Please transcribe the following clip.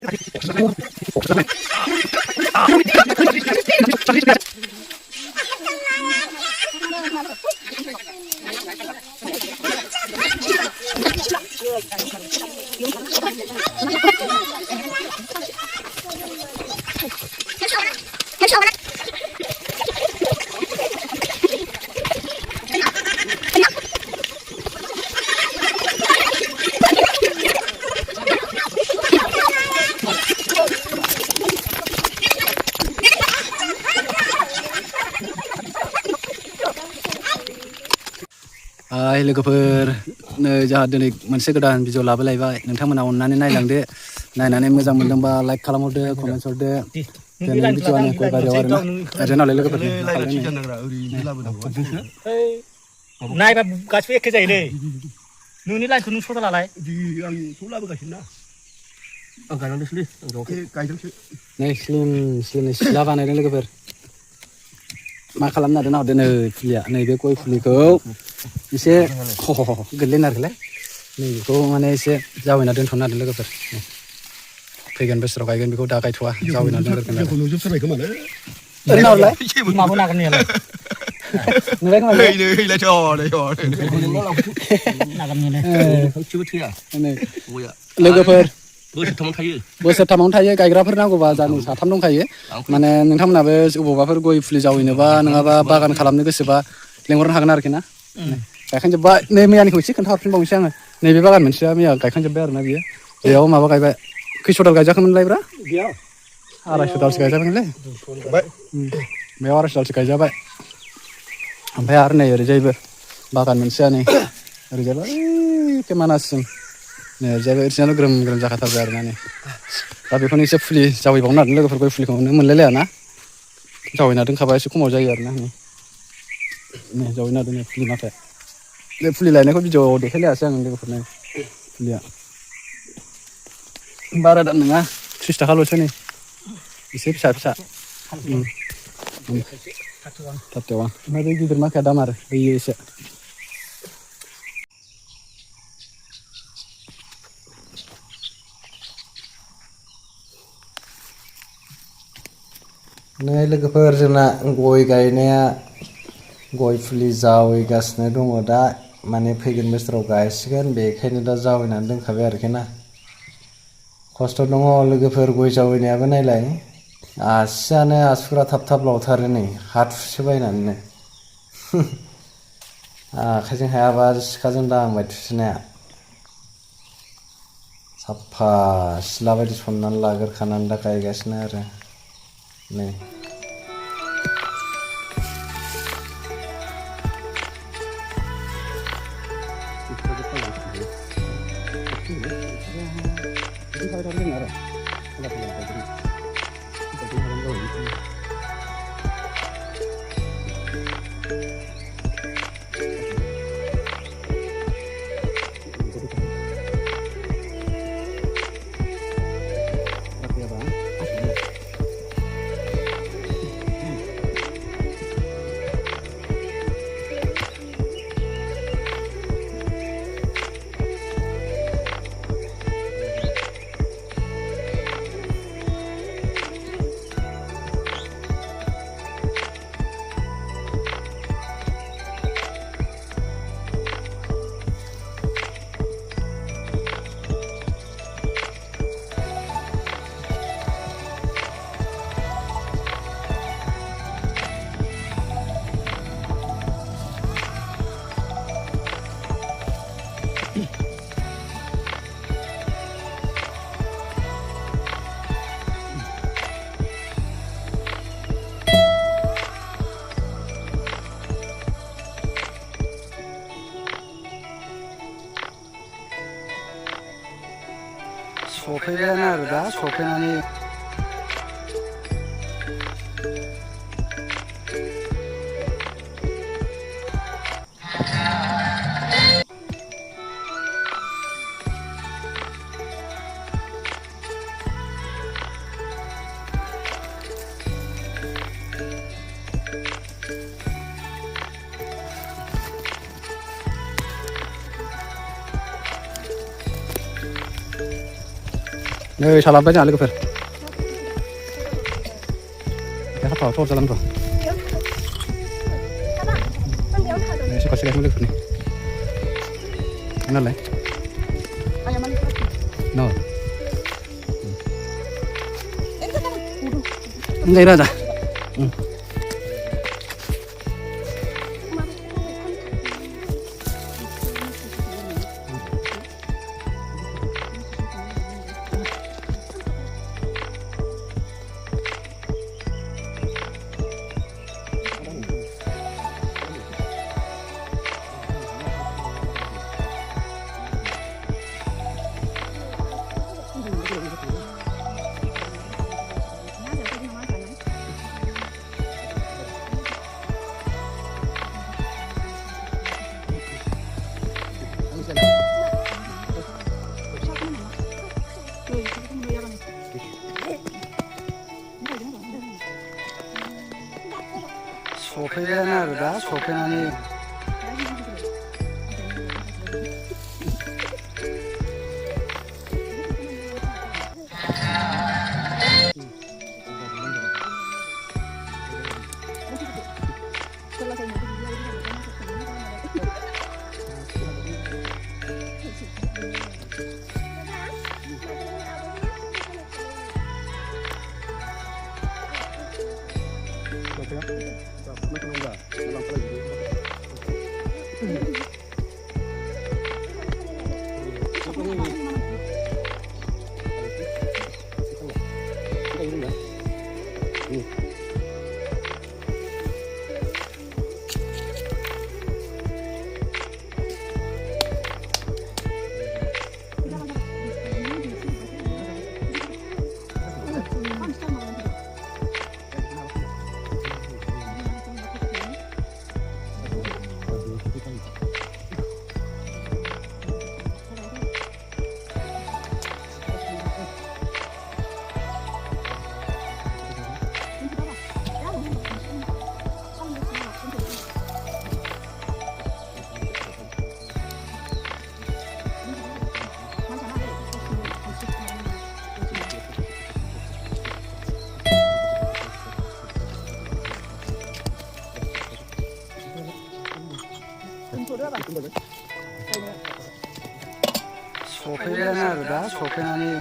Hai लोगोफोर जोंहा दिनै मोनसे गोदान भिडिअ लाबोलायबाय नोंथांमोना अननानै नायलांदो नायनानै मोजां मोनदोंबा लाइक खालामहरदो कमेन्ट हरदो दिनै भिडिअआनो गय बारियाव आरोना ओरैनालाय लोगोफोर नायबा गासिबो एखे जायो दै नोंनि लाइनखौ नों सदा लालाय आं थ' लाबोगासिनो ना आं गायनांदोंसोलै गायदोंसो नै स्लिम सिला बानायदों लोगोफोर मा खालामनो नागिरदों नै फुलिया नैबे गय फुलिखौ एसे गोरलै नागिरलाय नैबेखौ माने एसे जावैना दोनथ'नो नागिरदों लोगोफोर फैगोन बोसोराव गायगोन बेखौ दा गायथ'वा जावैना दोनगोन जोंखौ नुजोबथारबाय खोमालै ओरैनो हरलाय माबो नागारनायालाय नुबाय खोमा लोगोफोर बोसोरथामावनो थायो गायग्राफोर नांगौबा जानो साथाम दंखायो माने नोंथांमोनाबो बबावबाफोर गय फुलि जावैनोबा नङाबा बागान खालामनो गोसोबा लेंहरनो हागोन आरोखि ना गायखांजोब्बाय नै मैयानिखौ एसे खोन्थाहरफिनबावनोसै आङो नैबे बागान मोनसेया मैया गायखांजोब्बाय आरोना बियो बेयाव माबा गायबाय खैस' दाल गायजाखोमोनलायब्रा 250 दालसो गायजाबायमोनलै बेयाव 250 दालसो गायजाबाय ओमफ्राय आरो नै ओरैजायबो बागान मोनसेया नै ओरैजायबो एखे मानाससिम नै ओरैजायबो ओरैजायनो ग्रोम ग्रोम जाखाथारबाय आरोना नै दा बेखौनो एसे फुलि जावैबावनो नागिरदों लोगोफोर गय फुलिखौ मोनलायलायाना जावैना दोनखाबा एसे खमाव जायो आरोना नै जावैना दोनो फुलि नाथाय बे फुलि लायनायखौ भिडिअआव देखायलायासै आं लोगोफोरनो फुलिया बारा दाम नङा 30 थाखाल'सो नै एसे फिसा थाबथावा ओमफ्राय बे गिदिर माखाया दाम आरो होयो एसे नै लोगोफोर जोंना गय गायनाया गय फुलि जावैगासिनो दङ दा माने फैगोन बोसोराव गायसिगोन बेखायनो दा जावैनानै दोनखाबाय आरोखि ना खस्थ' दङ लोगोफोर गय जावैनायाबो नायलाय आसिफोरा थाब लावथारो नै हा थुसोबायनानैनो आखाइजों हायाबा सिखाजों दांबाय थुसोनाया साफा सिला बायदि सननानै लाग्रोखानानै दा गायगासिनो आरो नै सफैबायानो आरो दा सफैनानै नै सालाबबाय जोंहा लोगोफोर हाथावा थर जालांथ' एसे फारसे गायखेर लोगोफोरनि नालाय no enggak ada सफैबायानो आरो दा सफैनानै सफैबायानो आरो दा सफैनानै